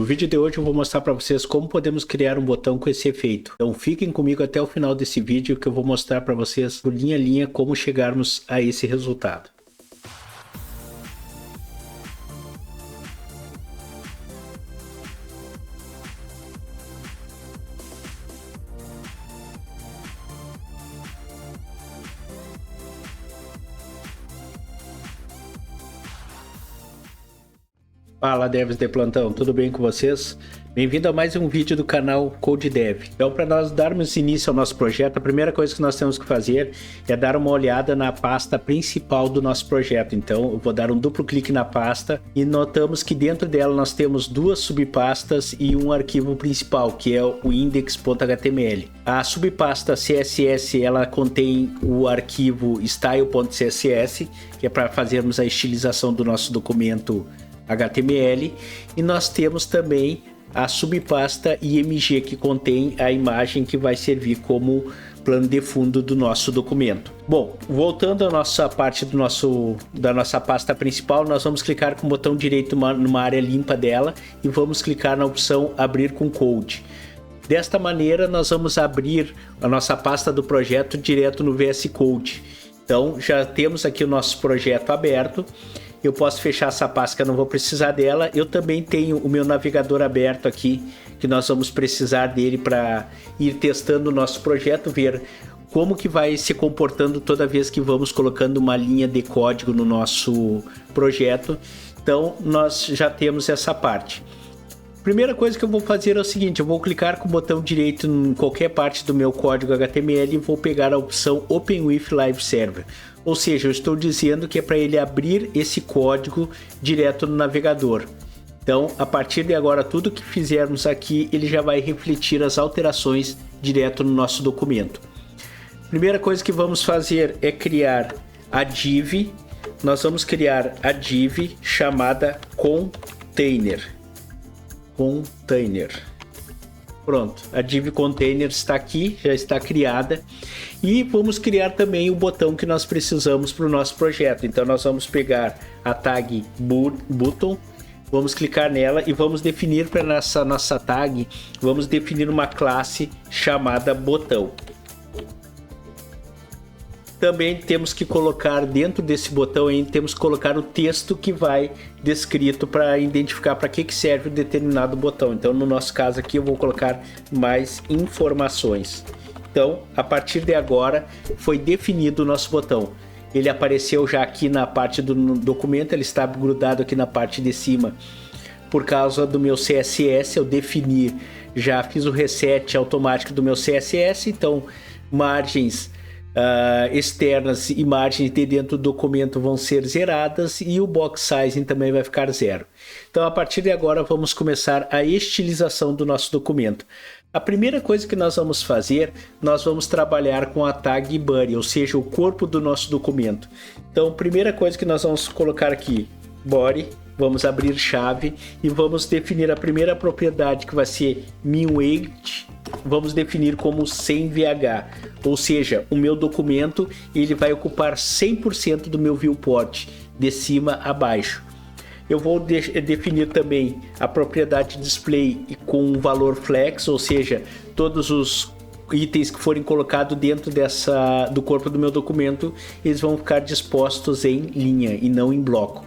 vídeo de hoje eu vou mostrar para vocês como podemos criar um botão com esse efeito. Então fiquem comigo até o final desse vídeo que eu vou mostrar para vocês, linha a linha, como chegarmos a esse resultado. Fala devs de plantão, tudo bem com vocês? Bem-vindo a mais um vídeo do canal Code Dev. Então, para nós darmos início ao nosso projeto, a primeira coisa que nós temos que fazer é dar uma olhada na pasta principal do nosso projeto. Então eu vou dar um duplo clique na pasta e notamos que dentro dela nós temos duas subpastas e um arquivo principal, que é o index.html. A subpasta CSS ela contém o arquivo style.css, que é para fazermos a estilização do nosso documento HTML, e nós temos também a subpasta IMG, que contém a imagem que vai servir como plano de fundo do nosso documento. Bom, voltando à nossa parte da nossa pasta principal, nós vamos clicar com o botão direito numa área limpa dela e vamos clicar na opção abrir com code. Desta maneira nós vamos abrir a nossa pasta do projeto direto no VS Code. Então já temos aqui o nosso projeto aberto. Eu posso fechar essa pasta que eu não vou precisar dela. Eu também tenho o meu navegador aberto aqui, que nós vamos precisar dele para ir testando o nosso projeto, ver como que vai se comportando toda vez que vamos colocando uma linha de código no nosso projeto. Então nós já temos essa parte. Primeira coisa que eu vou fazer é o seguinte: eu vou clicar com o botão direito em qualquer parte do meu código HTML e vou pegar a opção Open with Live Server. Ou seja, eu estou dizendo que é para ele abrir esse código direto no navegador. Então, a partir de agora, tudo que fizermos aqui, ele já vai refletir as alterações direto no nosso documento. Primeira coisa que vamos fazer é criar a div. Nós vamos criar a div chamada container. Pronto, a div container está aqui, já está criada. E vamos criar também o botão que nós precisamos para o nosso projeto. Então nós vamos pegar a tag button, vamos clicar nela e vamos definir para nossa tag, vamos definir uma classe chamada botão. Também temos que colocar dentro desse botão aí, temos que colocar o texto que vai descrito para identificar para que serve um determinado botão. Então no nosso caso aqui eu vou colocar mais informações. Então a partir de agora foi definido o nosso botão. Ele apareceu já aqui na parte do documento, ele está grudado aqui na parte de cima. Por causa do meu CSS, eu defini, já fiz o reset automático do meu CSS, então margens externas e margens de dentro do documento vão ser zeradas e o box sizing também vai ficar zero. Então a partir de agora vamos começar a estilização do nosso documento. A primeira coisa que nós vamos fazer, nós vamos trabalhar com a tag body, ou seja, o corpo do nosso documento. Então a primeira coisa que nós vamos colocar aqui, body, vamos abrir chave e vamos definir a primeira propriedade, que vai ser min-weight. Vamos definir como 100VH, ou seja, o meu documento ele vai ocupar 100% do meu viewport, de cima a baixo. Eu vou definir também a propriedade display com um valor flex, ou seja, todos os itens que forem colocados dentro do corpo do meu documento, eles vão ficar dispostos em linha e não em bloco.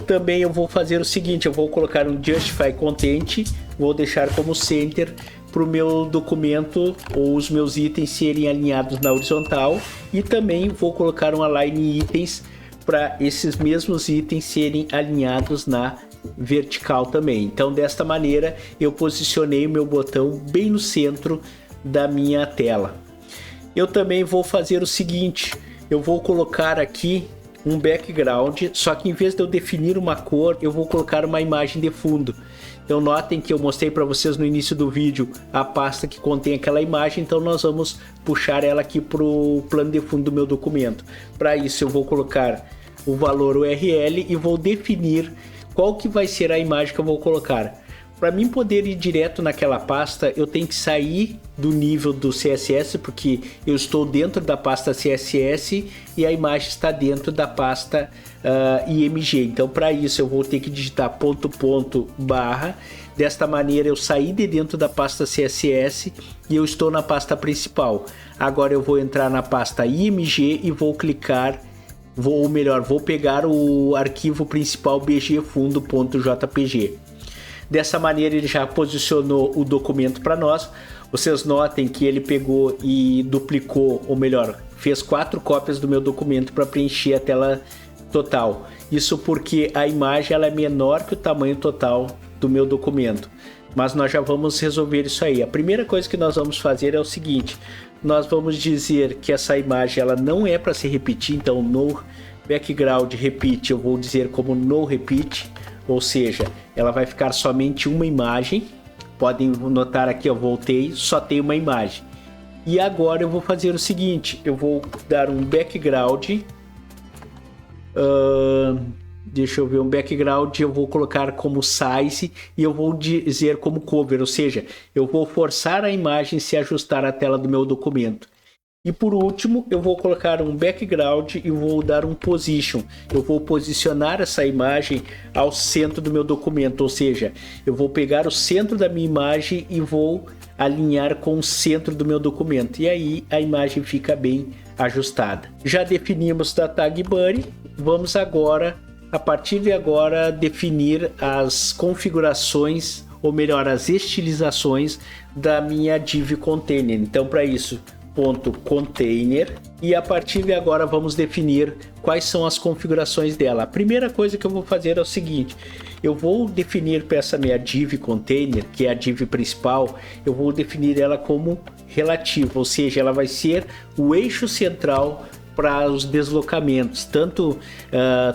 Também eu vou fazer o seguinte: eu vou colocar um justify content, vou deixar como center para o meu documento ou os meus itens serem alinhados na horizontal, e também vou colocar um align itens para esses mesmos itens serem alinhados na vertical também. Então desta maneira eu posicionei o meu botão bem no centro da minha tela. Eu também vou fazer o seguinte: eu vou colocar aqui um background, só que em vez de eu definir uma cor, eu vou colocar uma imagem de fundo. Então notem que eu mostrei para vocês no início do vídeo a pasta que contém aquela imagem, então nós vamos puxar ela aqui para o plano de fundo do meu documento. Para isso eu vou colocar o valor URL e vou definir qual que vai ser a imagem que eu vou colocar. Para mim poder ir direto naquela pasta, eu tenho que sair do nível do CSS, porque eu estou dentro da pasta CSS e a imagem está dentro da pasta IMG. Então, para isso, eu vou ter que digitar ponto, ponto, barra. Desta maneira, eu saí de dentro da pasta CSS e eu estou na pasta principal. Agora eu vou entrar na pasta IMG e vou clicar, vou pegar o arquivo principal bgfundo.jpg. Dessa maneira ele já posicionou o documento para nós. Vocês notem que ele pegou e duplicou, ou melhor, fez 4 cópias do meu documento para preencher a tela total. Isso porque a imagem ela é menor que o tamanho total do meu documento. Mas nós já vamos resolver isso aí. A primeira coisa que nós vamos fazer é o seguinte: nós vamos dizer que essa imagem ela não é para se repetir, então no background repeat eu vou dizer como no repeat. Ou seja, ela vai ficar somente uma imagem. Podem notar aqui, eu voltei, só tem uma imagem. E agora eu vou fazer o seguinte, eu vou dar um background. Deixa eu ver, um background eu vou colocar como size e eu vou dizer como cover. Ou seja, eu vou forçar a imagem se ajustar à tela do meu documento. E por último, eu vou colocar um background e vou dar um position. Eu vou posicionar essa imagem ao centro do meu documento, ou seja, eu vou pegar o centro da minha imagem e vou alinhar com o centro do meu documento. E aí a imagem fica bem ajustada. Já definimos da tag buddy, vamos agora, a partir de agora, definir as configurações, ou melhor, as estilizações da minha div container. Então, para isso, ponto container, e a partir de agora vamos definir quais são as configurações dela. A primeira coisa que eu vou fazer é o seguinte: eu vou definir para essa minha div container, que é a div principal, eu vou definir ela como relativa, ou seja, ela vai ser o eixo central para os deslocamentos, tanto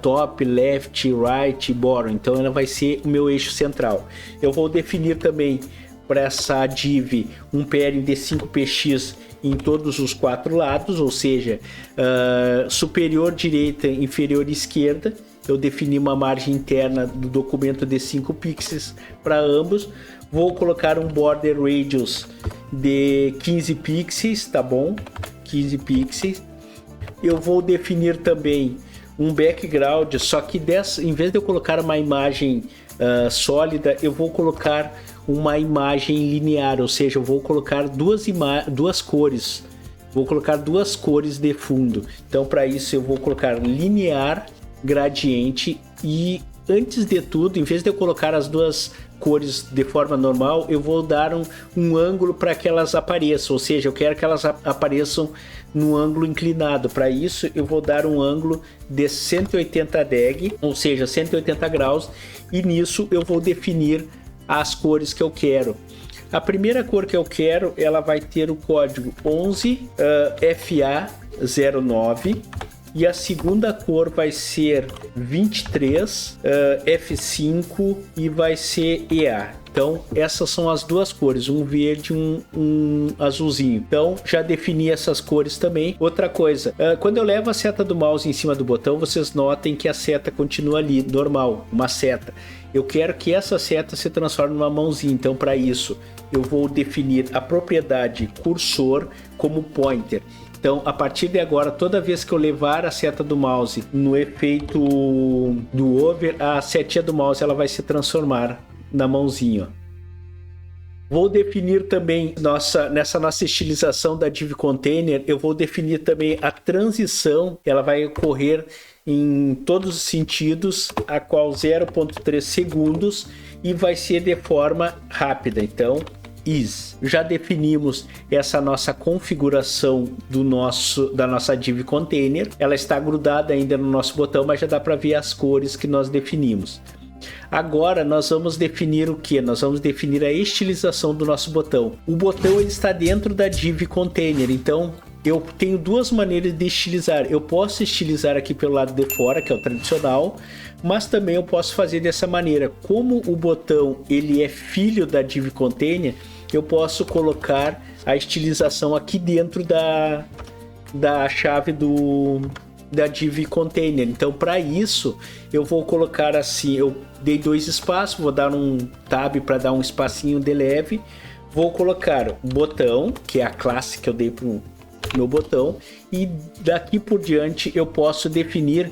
top, left, right, bottom. Então ela vai ser o meu eixo central. Eu vou definir também para essa div um pairing de 5px em todos os 4 lados, ou seja, superior direita, inferior esquerda. Eu defini uma margem interna do documento de 5 pixels para ambos. Vou colocar um border radius de 15 pixels, tá bom? 15 pixels. Eu vou definir também um background, só que em vez de eu colocar uma imagem sólida, eu vou colocar uma imagem linear, ou seja, eu vou colocar duas cores. Vou colocar 2 cores de fundo. Então, para isso, eu vou colocar linear, gradiente, e antes de tudo, em vez de eu colocar as 2 cores de forma normal, eu vou dar um ângulo para que elas apareçam, ou seja, eu quero que elas apareçam no ângulo inclinado. Para isso, eu vou dar um ângulo de 180 deg, ou seja, 180 graus, e nisso eu vou definir as cores que eu quero. A primeira cor que eu quero, ela vai ter o código 11 FA09, e a segunda cor vai ser 23 F5 e vai ser EA. Então essas são as 2 cores, um verde e um azulzinho. Então já defini essas cores também. Outra coisa, quando eu levo a seta do mouse em cima do botão, vocês notem que a seta continua ali, normal, uma seta. Eu quero que essa seta se transforme numa mãozinha, então para isso eu vou definir a propriedade cursor como pointer. Então, a partir de agora, toda vez que eu levar a seta do mouse no efeito do over, a setinha do mouse ela vai se transformar na mãozinha. Vou definir também, nessa nossa estilização da div container, eu vou definir também a transição, ela vai ocorrer em todos os sentidos, a qual 0,3 segundos, e vai ser de forma rápida. Então, is. Já definimos essa nossa configuração da nossa div container. Ela está grudada ainda no nosso botão, mas já dá para ver as cores que nós definimos. Agora nós vamos definir o que? Nós vamos definir a estilização do nosso botão. O botão ele está dentro da div container, então eu tenho 2 maneiras de estilizar. Eu posso estilizar aqui pelo lado de fora, que é o tradicional, mas também eu posso fazer dessa maneira. Como o botão ele é filho da div container, eu posso colocar a estilização aqui dentro da chave da div container. Então para isso eu vou colocar assim, eu dei 2 espaços, vou dar um tab para dar um espacinho de leve, vou colocar o botão, que é a classe que eu dei para o meu botão, e daqui por diante eu posso definir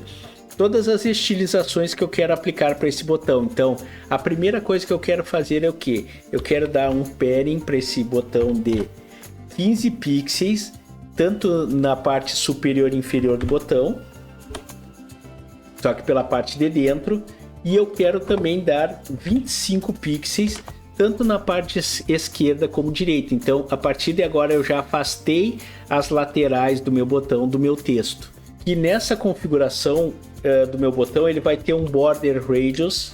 todas as estilizações que eu quero aplicar para esse botão. Então a primeira coisa que eu quero fazer é o que? Eu quero dar um padding para esse botão de 15 pixels, tanto na parte superior e inferior do botão, só que pela parte de dentro, e eu quero também dar 25 pixels, tanto na parte esquerda como direita. Então, a partir de agora eu já afastei as laterais do meu botão, do meu texto. E nessa configuração do meu botão, ele vai ter um border radius,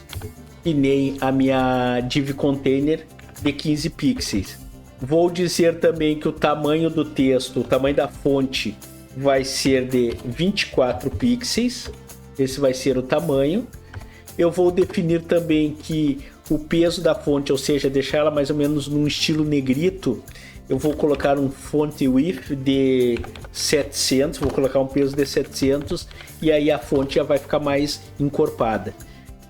e nem a minha div container, de 15 pixels. Vou dizer também que o tamanho do texto, o tamanho da fonte, vai ser de 24 pixels. Esse vai ser o tamanho. Eu vou definir também que o peso da fonte, ou seja, deixar ela mais ou menos num estilo negrito, eu vou colocar um font width de 700, vou colocar um peso de 700, e aí a fonte já vai ficar mais encorpada.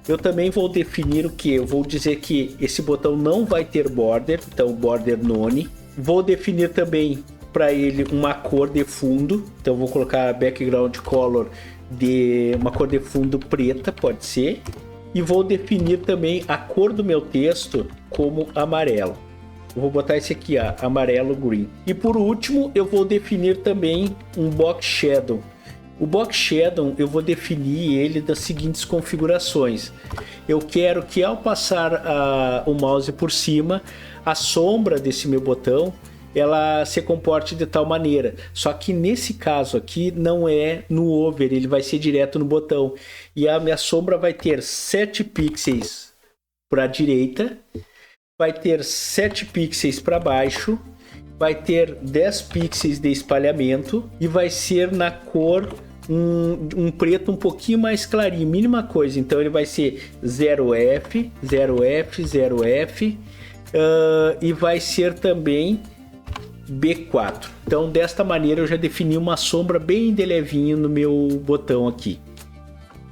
Eu também vou definir o que? Eu vou dizer que esse botão não vai ter border, então border none. Vou definir também para ele uma cor de fundo, então vou colocar background color de uma cor de fundo preta, pode ser. E vou definir também a cor do meu texto como amarelo. Eu vou botar esse aqui, ó, amarelo green. E por último, eu vou definir também um box shadow. O box shadow eu vou definir ele das seguintes configurações. Eu quero que ao passar o mouse por cima, a sombra desse meu botão ela se comporte de tal maneira. Só que nesse caso aqui não é no over, ele vai ser direto no botão. E a minha sombra vai ter 7 pixels para a direita, vai ter 7 pixels para baixo, vai ter 10 pixels de espalhamento e vai ser na cor um preto um pouquinho mais clarinho, mínima coisa. Então ele vai ser 0F, 0F, 0F e vai ser também B4. Então desta maneira eu já defini uma sombra bem de levinho no meu botão aqui.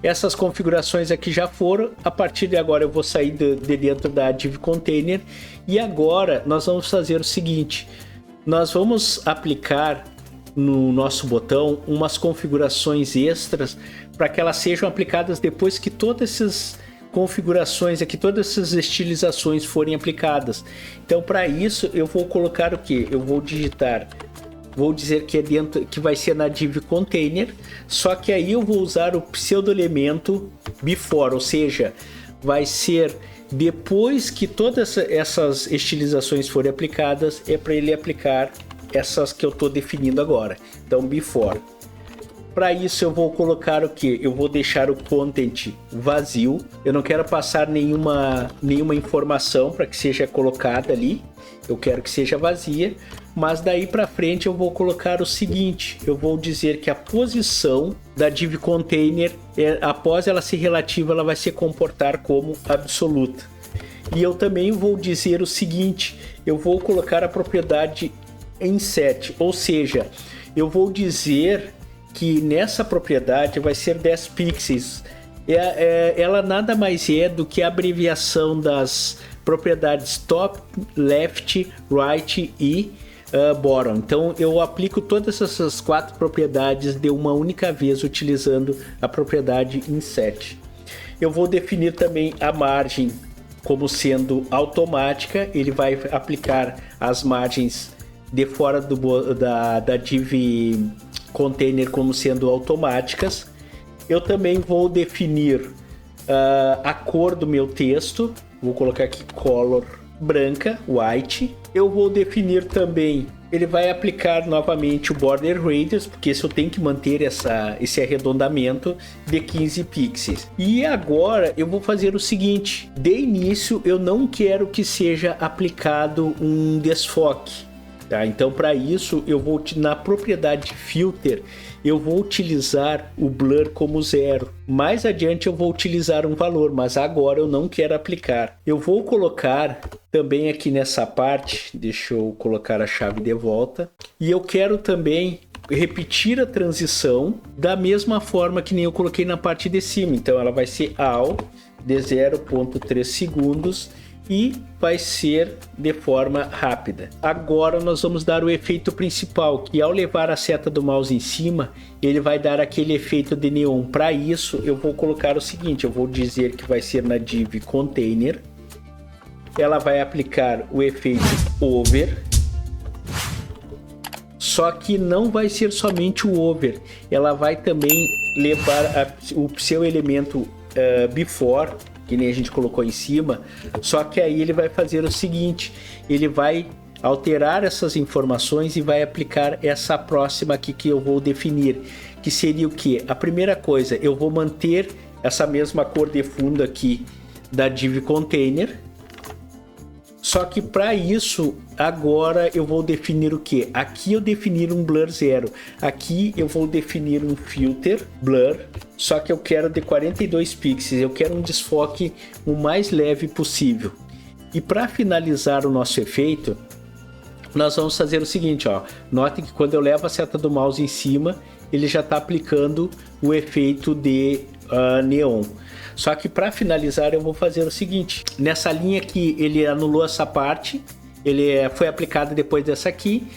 Essas configurações aqui já foram. A partir de agora eu vou sair de dentro da div container e agora nós vamos fazer o seguinte: nós vamos aplicar no nosso botão umas configurações extras para que elas sejam aplicadas depois que todas essas configurações aqui, todas essas estilizações forem aplicadas. Então para isso eu vou colocar o que? Eu vou digitar, vou dizer que é dentro, que vai ser na div container, só que aí eu vou usar o pseudo elemento before, ou seja, vai ser depois que todas essas estilizações forem aplicadas, é para ele aplicar essas que eu estou definindo agora. Então before. Para isso eu vou colocar o que? Eu vou deixar o content vazio. Eu não quero passar nenhuma informação para que seja colocada ali. Eu quero que seja vazia. Mas daí para frente eu vou colocar o seguinte: eu vou dizer que a posição da div container, após ela ser relativa, ela vai se comportar como absoluta. E eu também vou dizer o seguinte: eu vou colocar a propriedade em set, ou seja, eu vou dizer que nessa propriedade vai ser 10 pixels. Ela nada mais é do que a abreviação das propriedades top, left, right e bottom. Então eu aplico todas essas 4 propriedades de uma única vez utilizando a propriedade inset. Eu vou definir também a margem como sendo automática. Ele vai aplicar as margens de fora da div container como sendo automáticas. Eu também vou definir a cor do meu texto. Vou colocar aqui color branca, white. Eu vou definir também, ele vai aplicar novamente o border radius, porque isso eu tenho que manter esse arredondamento de 15 pixels. E agora eu vou fazer o seguinte: de início eu não quero que seja aplicado um desfoque. Tá? Então para isso eu vou na propriedade filter eu vou utilizar o blur como 0. Mais adiante eu vou utilizar um valor, mas agora eu não quero aplicar. Eu vou colocar também aqui nessa parte, deixa eu colocar a chave de volta, e eu quero também repetir a transição da mesma forma que nem eu coloquei na parte de cima. Então ela vai ser AL de 0,3 segundos e vai ser de forma rápida. Agora nós vamos dar o efeito principal, que ao levar a seta do mouse em cima, ele vai dar aquele efeito de neon. Para isso eu vou colocar o seguinte, eu vou dizer que vai ser na div container. Ela vai aplicar o efeito over. Só que não vai ser somente o over, ela vai também levar o seu elemento before, que nem a gente colocou em cima, só que aí ele vai fazer o seguinte, ele vai alterar essas informações e vai aplicar essa próxima aqui que eu vou definir, que seria o que? A primeira coisa, eu vou manter essa mesma cor de fundo aqui da div container, só que para isso, agora eu vou definir o que? Aqui eu definir um blur 0. Aqui eu vou definir um filter blur, só que eu quero de 42 pixels. Eu quero um desfoque o mais leve possível. E para finalizar o nosso efeito, nós vamos fazer o seguinte, ó. Note que quando eu levo a seta do mouse em cima, ele já está aplicando o efeito de neon. Só que para finalizar eu vou fazer o seguinte, nessa linha aqui ele anulou essa parte, ele foi aplicado depois dessa aqui,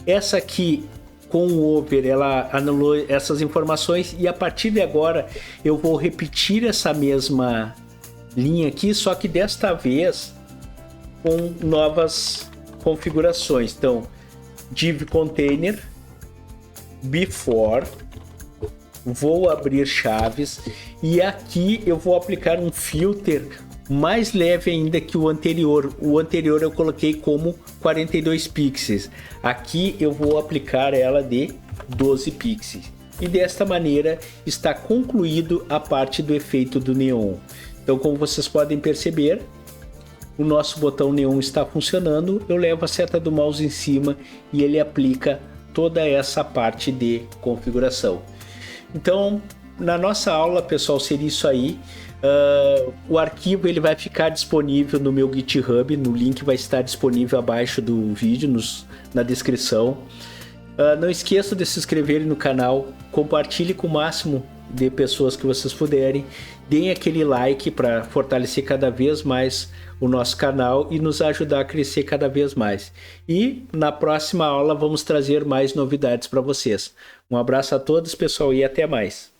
essa aqui com o over ela anulou essas informações e a partir de agora eu vou repetir essa mesma linha aqui, só que desta vez com novas configurações. Então, div container, before, vou abrir chaves e aqui eu vou aplicar um filter mais leve ainda que o anterior. O anterior eu coloquei como 42 pixels. Aqui eu vou aplicar ela de 12 pixels. E desta maneira está concluído a parte do efeito do neon. Então, como vocês podem perceber, o nosso botão neon está funcionando. Eu levo a seta do mouse em cima e ele aplica toda essa parte de configuração. Então, na nossa aula, pessoal, seria isso aí. O arquivo ele vai ficar disponível no meu GitHub, no link vai estar disponível abaixo do vídeo, na descrição. Não esqueçam de se inscreverem no canal, compartilhe com o máximo de pessoas que vocês puderem, deem aquele like para fortalecer cada vez mais o nosso canal e nos ajudar a crescer cada vez mais. E na próxima aula vamos trazer mais novidades para vocês. Um abraço a todos, pessoal, e até mais.